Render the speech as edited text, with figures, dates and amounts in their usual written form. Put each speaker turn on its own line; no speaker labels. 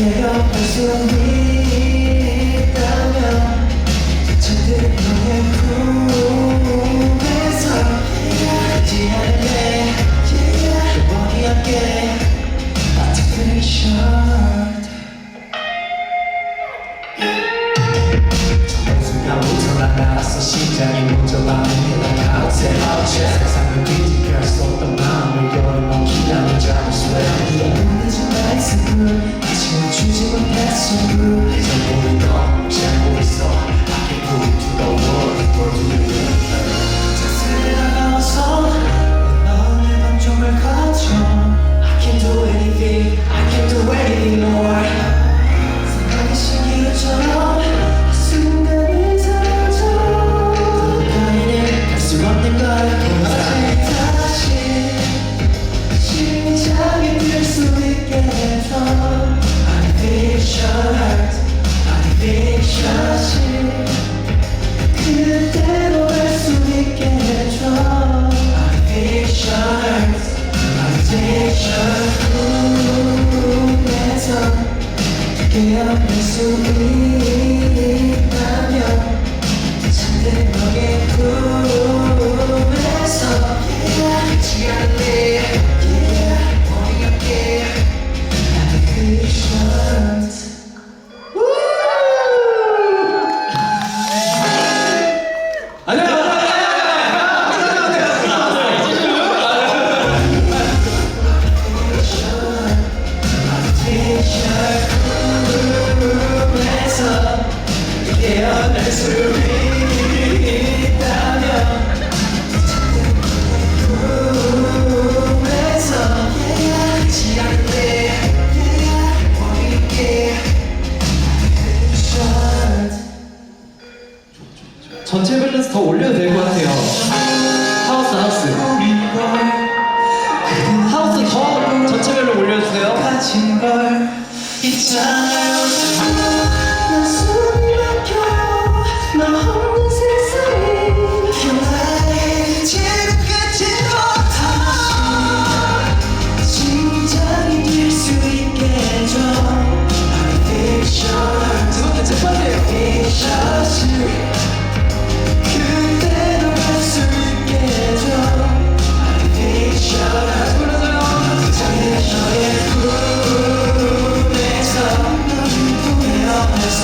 깨어날 수 있다면 잔뜩 너의 품에서 가지 않을래 영원히 함께 Artificial 순간부터 난 알았어 심장이 먼저 마음이 날아가 세상을 뒤집힐 수 없던 마음을 열어놓기 나는 잡을 수 없어 보내준 나의 승부 하지만 주지 못했어 전부는 너 잘고 있어 I can prove to the world what do you do 자세히 다가와서 너의 감정을 가져 I can do anything I can do anything more 생각의 신기루처럼 순간을 사라져 너희는 갈 수 없는 걸 다시 심장이 뛸 수 있게 해줘 Artificial heart Artificial shit 그대로 갈 수 있게 해줘 Artificial heart Artificial 꿈에서 깨어날 수 있다면 잔뜩 너의 꿈에서 그치 않을래 머리 어깨 Artificial 깨어날 수 있다면 꿈에서 그치 않을래 머리 어깨
전체 밸런스 더 올려도 될 것 같아요. 하우스 더 전체별로 올려주세요.
가진 걸 있잖아요 난 숨이 막혀 너 없는 세상에 나의 지금 끝인 것 심장이 뛸 수 있게 해줘 Artificial
두 번째 재판이에요.
Artificial 그대로 갈 수 있게 해줘 Artificial
불러줘요.
너의 꿈에서 깨어날 수